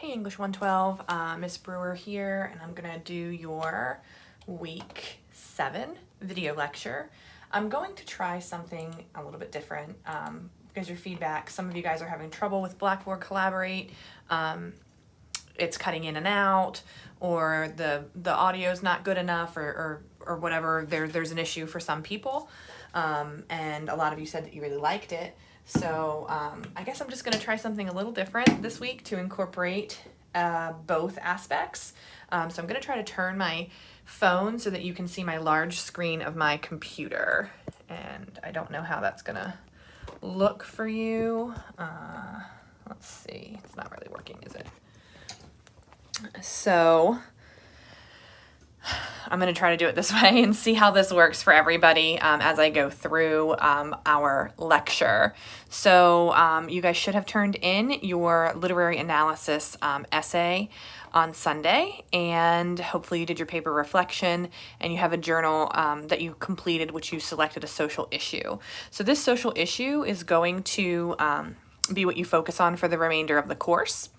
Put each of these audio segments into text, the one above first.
Hey English 112, Miss Brewer here, and I'm gonna do your week 7 video lecture. I'm going to try something a little bit different because your feedback, some of you guys are having trouble with Blackboard Collaborate. It's cutting in and out, or the audio's not good enough, or whatever. There's an issue for some people, and a lot of you said that you really liked it. So I guess I'm just going to try something a little different this week to incorporate both aspects. So I'm going to try to turn my phone so that you can see my large screen of my computer. And I don't know how that's going to look for you. Let's see. It's not really working, is it? So I'm going to try to do it this way and see how this works for everybody as I go through our lecture. So you guys should have turned in your literary analysis essay on Sunday, and hopefully you did your paper reflection and you have a journal that you completed, which you selected a social issue. So this social issue is going to be what you focus on for the remainder of the course.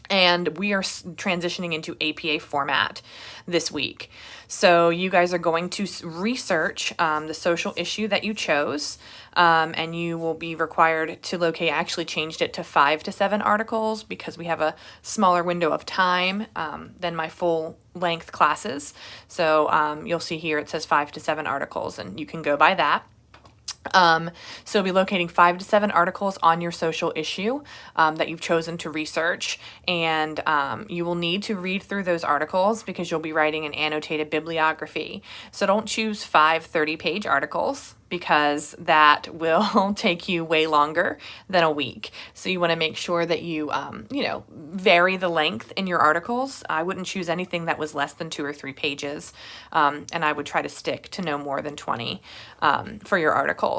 And we are transitioning into APA format this week. So you guys are going to research the social issue that you chose, and you will be required to locate. I actually changed it to 5 to 7 articles because we have a smaller window of time than my full length classes. So you'll see here it says 5 to 7 articles, and you can go by that. So you'll be locating 5 to 7 articles on your social issue that you've chosen to research, and you will need to read through those articles because you'll be writing an annotated bibliography. So don't choose 5 30-page articles because that will take you way longer than a week. So you want to make sure that you, vary the length in your articles. I wouldn't choose anything that was less than 2 or 3 pages, and I would try to stick to no more than 20 for your articles.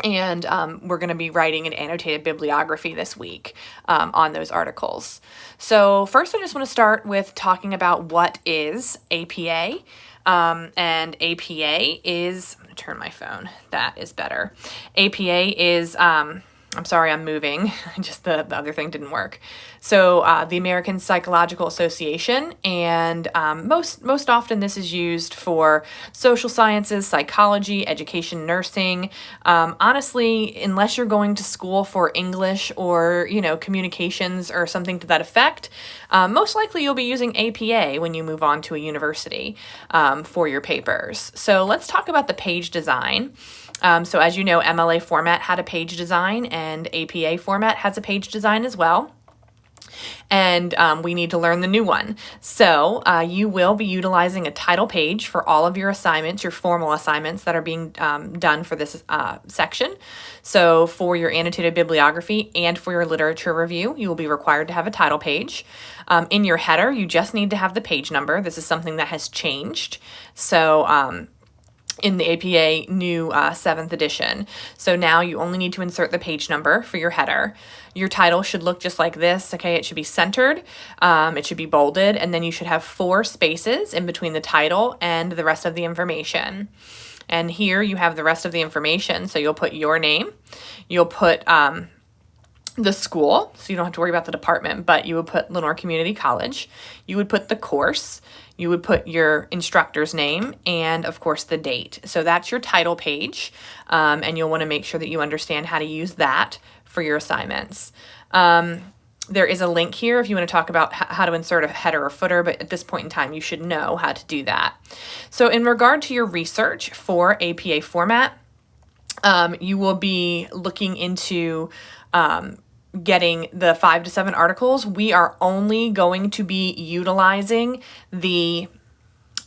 And we're going to be writing an annotated bibliography this week on those articles. So first I just want to start with talking about what is APA. And APA is, I'm going to turn my phone, that is better. APA is, I'm sorry, I'm moving, just the other thing didn't work. So the American Psychological Association, and most often this is used for social sciences, psychology, education, nursing. Honestly, unless you're going to school for English or, communications or something to that effect, most likely you'll be using APA when you move on to a university for your papers. So let's talk about the page design. So as you know, MLA format had a page design, and APA format has a page design as well. And we need to learn the new one. So you will be utilizing a title page for all of your assignments, your formal assignments that are being done for this section. So for your annotated bibliography and for your literature review, you will be required to have a title page. In your header, you just need to have the page number. This is something that has changed. So in the APA new 7th edition. So now you only need to insert the page number for your header. Your title should look just like this, okay? It should be centered, it should be bolded, and then you should have 4 spaces in between the title and the rest of the information. And here you have the rest of the information. So you'll put your name, you'll put the school, so you don't have to worry about the department, but you would put Lenore Community College, you would put the course, you would put your instructor's name, and of course the date. So that's your title page, and you'll want to make sure that you understand how to use that for your assignments. There is a link here if you want to talk about how to insert a header or footer, but at this point in time, you should know how to do that. So in regard to your research for APA format, you will be looking into getting the 5 to 7 articles. We are only going to be utilizing the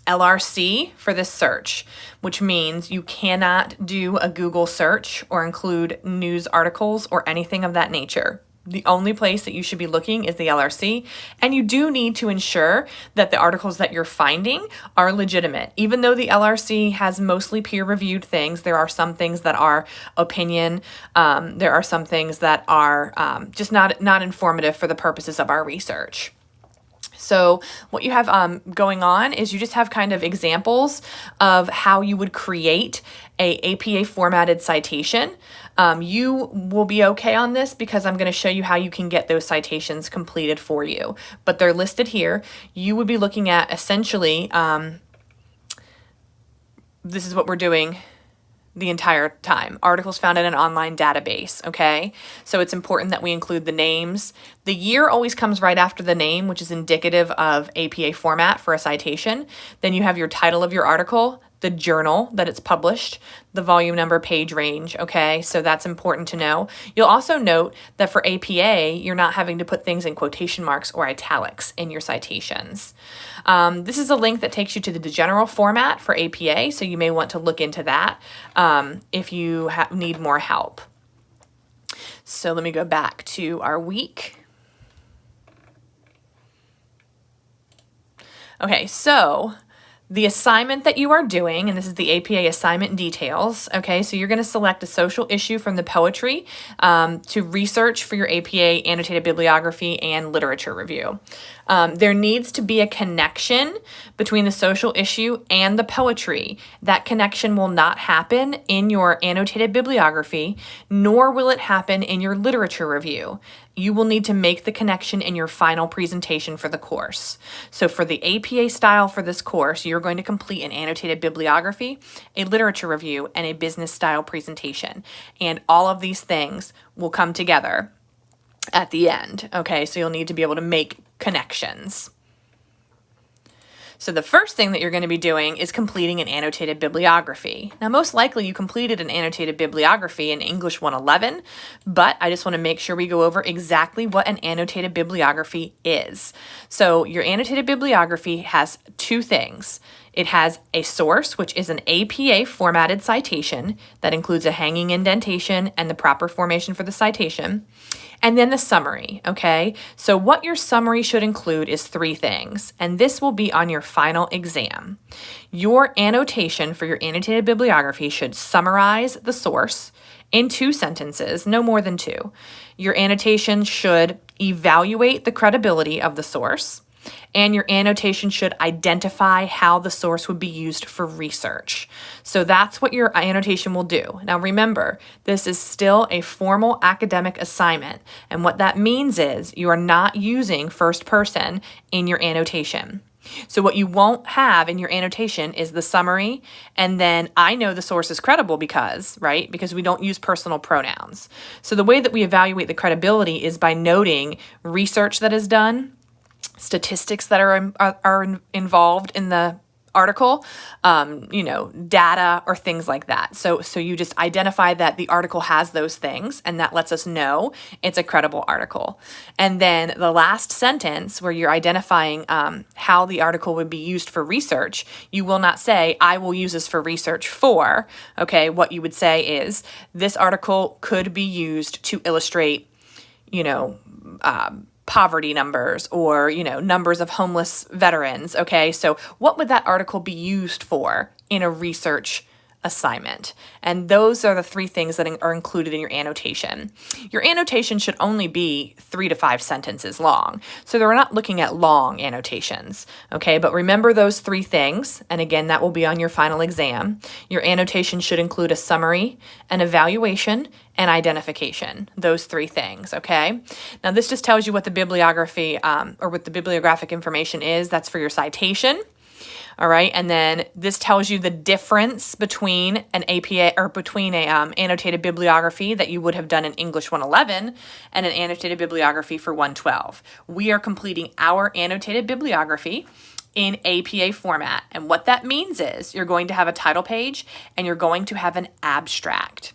LRC for this search, which means you cannot do a Google search or include news articles or anything of that nature. The only place that you should be looking is the LRC, and you do need to ensure that the articles that you're finding are legitimate. Even though the LRC has mostly peer-reviewed things, there are some things that are opinion. There are some things that are just not informative for the purposes of our research. So what you have going on is you just have kind of examples of how you would create a APA formatted citation. You will be okay on this because I'm going to show you how you can get those citations completed for you, but they're listed here. You would be looking at essentially, this is what we're doing the entire time. Articles found in an online database, okay? So it's important that we include the names. The year always comes right after the name, which is indicative of APA format for a citation. Then you have your title of your article, the journal that it's published, the volume number, page range, okay? So that's important to know. You'll also note that for APA, you're not having to put things in quotation marks or italics in your citations. This is a link that takes you to the general format for APA, so you may want to look into that if you need more help. So let me go back to our week. Okay, so the assignment that you are doing, and this is the APA assignment details, okay, so you're going to select a social issue from the poetry to research for your APA annotated bibliography and literature review. There needs to be a connection between the social issue and the poetry. That connection will not happen in your annotated bibliography, nor will it happen in your literature review. You will need to make the connection in your final presentation for the course. So for the APA style for this course, you're going to complete an annotated bibliography, a literature review, and a business style presentation. And all of these things will come together at the end, okay? So you'll need to be able to make connections. So the first thing that you're going to be doing is completing an annotated bibliography. Now, most likely you completed an annotated bibliography in English 111, but I just want to make sure we go over exactly what an annotated bibliography is. So your annotated bibliography has two things. It has a source, which is an APA formatted citation that includes a hanging indentation and the proper formation for the citation. And then the summary, okay? So what your summary should include is three things, and this will be on your final exam. Your annotation for your annotated bibliography should summarize the source in 2 sentences, no more than 2. Your annotation should evaluate the credibility of the source, and your annotation should identify how the source would be used for research. So that's what your annotation will do. Now remember, this is still a formal academic assignment, and what that means is you are not using first person in your annotation. So what you won't have in your annotation is the summary, and then I know the source is credible because, right? Because we don't use personal pronouns. So the way that we evaluate the credibility is by noting research that is done, statistics that are involved in the article, data or things like that. So you just identify that the article has those things, and that lets us know it's a credible article. And then the last sentence where you're identifying how the article would be used for research, you will not say, I will use this for research for, okay? What you would say is, this article could be used to illustrate, poverty numbers or, numbers of homeless veterans, okay? So what would that article be used for in a research assignment? And those are the 3 things that are included in your annotation. Your annotation should only be 3 to 5 sentences long. So they're not looking at long annotations, okay? But remember those 3 things, and again, that will be on your final exam. Your annotation should include a summary, an evaluation, and identification, those 3 things, okay? Now this just tells you what the bibliography or what the bibliographic information is. That's for your citation. All right, and then this tells you the difference between an APA or between a annotated bibliography that you would have done in English 111 and an annotated bibliography for 112. We are completing our annotated bibliography in APA format, and what that means is you're going to have a title page and you're going to have an abstract.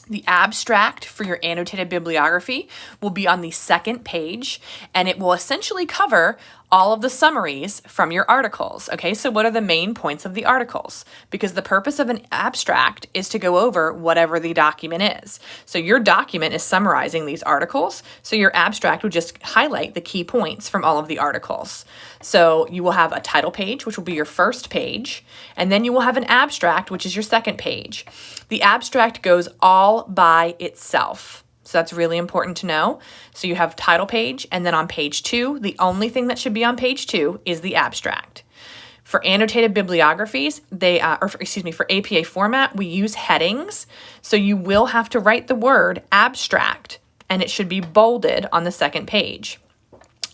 The abstract for your annotated bibliography will be on the 2nd page, and it will essentially cover all of the summaries from your articles. Okay, so what are the main points of the articles? Because the purpose of an abstract is to go over whatever the document is. So your document is summarizing these articles, so your abstract would just highlight the key points from all of the articles. So you will have a title page, which will be your 1st page, and then you will have an abstract, which is your 2nd page. The abstract goes all by itself. So that's really important to know. So you have title page, and then on page 2, the only thing that should be on page 2 is the abstract. For annotated bibliographies, for APA format, we use headings. So you will have to write the word abstract, and it should be bolded on the second page.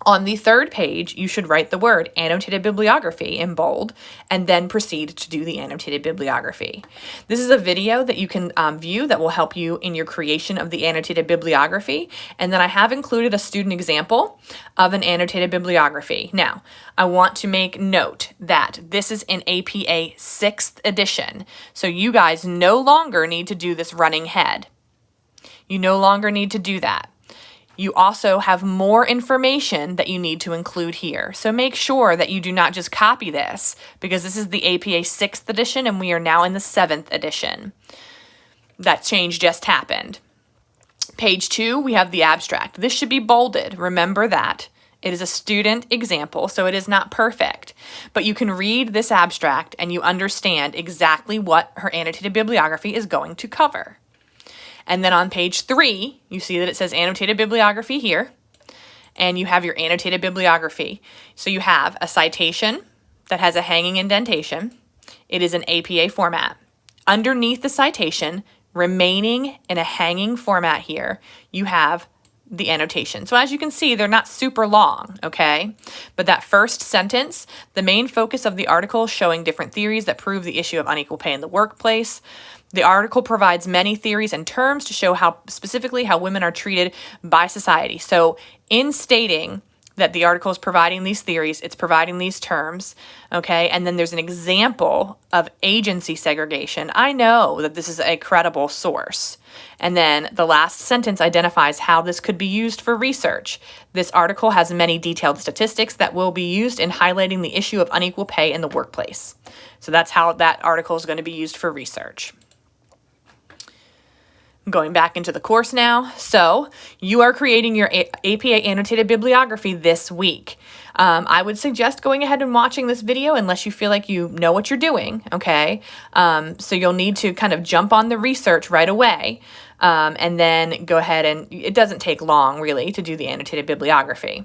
On the third page, you should write the word annotated bibliography in bold and then proceed to do the annotated bibliography. This is a video that you can view that will help you in your creation of the annotated bibliography. And then I have included a student example of an annotated bibliography. Now, I want to make note that this is in APA 6th edition. So you guys no longer need to do this running head. You no longer need to do that. You also have more information that you need to include here. So make sure that you do not just copy this, because this is the APA 6th edition and we are now in the 7th edition. That change just happened. Page 2, we have the abstract. This should be bolded. Remember that. It is a student example, so it is not perfect. But you can read this abstract and you understand exactly what her annotated bibliography is going to cover. And then on page 3, you see that it says annotated bibliography here, and you have your annotated bibliography. So you have a citation that has a hanging indentation. It is an APA format. Underneath the citation, remaining in a hanging format here, you have the annotation. So as you can see, they're not super long, okay? But that first sentence, the main focus of the article showing different theories that prove the issue of unequal pay in the workplace. The article provides many theories and terms to show specifically how women are treated by society. So in stating that the article is providing these theories, it's providing these terms, okay? And then there's an example of agency segregation. I know that this is a credible source. And then the last sentence identifies how this could be used for research. This article has many detailed statistics that will be used in highlighting the issue of unequal pay in the workplace. So that's how that article is going to be used for research. Going back into the course now. So you are creating your APA annotated bibliography this week. I would suggest going ahead and watching this video unless you feel like you know what you're doing, okay? So you'll need to kind of jump on the research right away and then go ahead and, it doesn't take long really to do the annotated bibliography.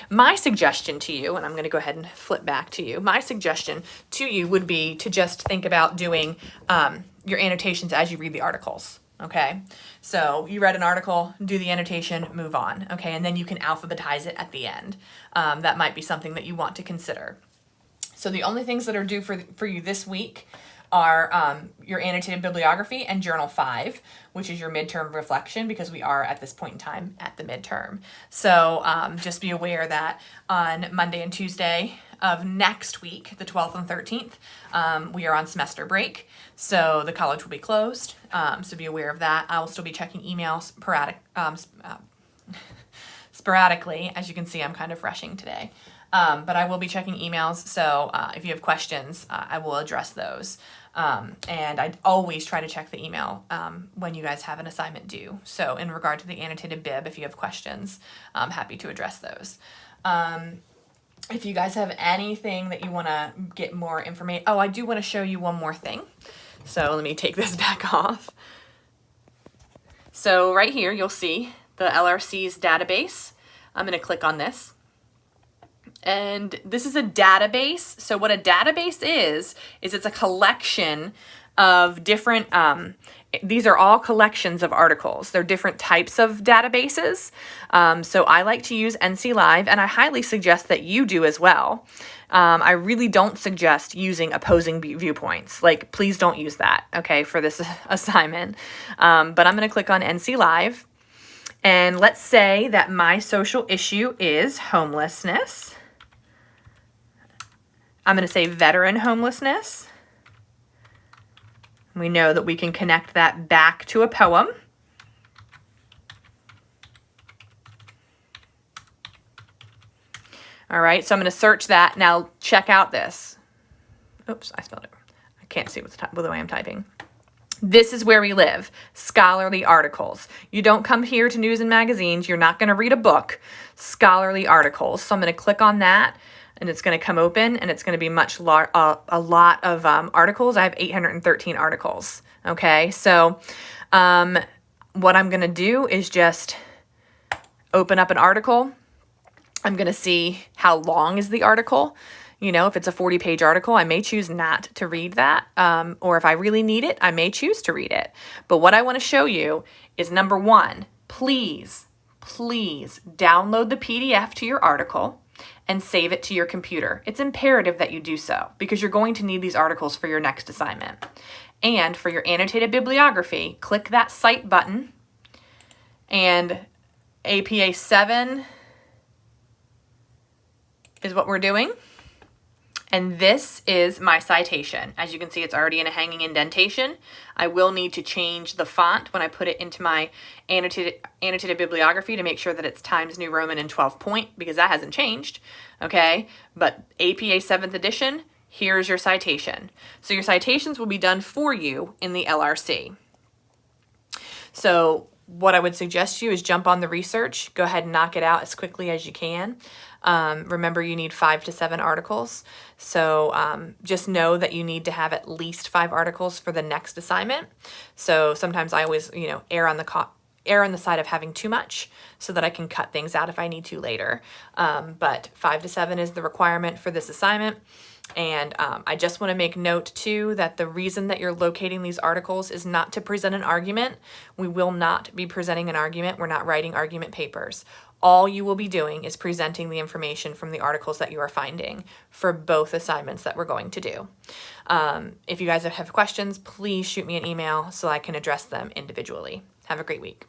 My suggestion to you, and I'm going to go ahead and flip back to you, my suggestion to you would be to just think about doing your annotations as you read the articles. Okay, so you read an article, do the annotation, move on. Okay, and then you can alphabetize it at the end. That might be something that you want to consider. So the only things that are due for you this week are your annotated bibliography and Journal 5, which is your midterm reflection, because we are at this point in time at the midterm. So just be aware that on Monday and Tuesday of next week, the 12th and 13th, we are on semester break. So the college will be closed. So be aware of that. I will still be checking emails sporadically. As you can see, I'm kind of rushing today. But I will be checking emails. So if you have questions, I will address those. And I always try to check the email when you guys have an assignment due. So in regard to the annotated bib, if you have questions, I'm happy to address those. If you guys have anything that you want to get more information, I do want to show you one more thing. So let me take this back off. So right here, you'll see the LRC's database. I'm going to click on this. And this is a database. So what a database is it's a collection of different, these are all collections of articles. They're different types of databases. So I like to use NC Live, and I highly suggest that you do as well. I really don't suggest using opposing viewpoints. Like, please don't use that, okay, for this assignment. But I'm going to click on NC Live. And let's say that my social issue is homelessness. I'm going to say veteran homelessness. We know that we can connect that back to a poem. All right, so I'm going to search that. Now check out this. Oops, I spelled it. I can't see with the way I'm typing. This is where we live. Scholarly articles. You don't come here to news and magazines. You're not going to read a book. Scholarly articles. So I'm going to click on that, and it's going to come open, and it's going to be a lot of articles. I have 813 articles. Okay, so what I'm going to do is just open up an article. I'm going to see how long is the article. You know, if it's a 40-page article, I may choose not to read that. Or if I really need it, I may choose to read it. But what I want to show you is, number one, please download the PDF to your article and save it to your computer. It's imperative that you do so because you're going to need these articles for your next assignment. And for your annotated bibliography, click that Cite button, and APA 7 is what we're doing. And this is my citation. As you can see, it's already in a hanging indentation. I will need to change the font when I put it into my annotated bibliography to make sure that it's Times New Roman and 12 point, because that hasn't changed, okay? But APA 7th edition, here's your citation. So your citations will be done for you in the LRC. So what I would suggest you is jump on the research, go ahead and knock it out as quickly as you can. Remember, you need 5 to 7 articles. So just know that you need to have at least 5 articles for the next assignment. So sometimes I always, err on the side of having too much so that I can cut things out if I need to later. But 5 to 7 is the requirement for this assignment. And I just want to make note too that the reason that you're locating these articles is not to present an argument. We will not be presenting an argument. We're not writing argument papers. All you will be doing is presenting the information from the articles that you are finding for both assignments that we're going to do. If you guys have questions, please shoot me an email so I can address them individually. Have a great week.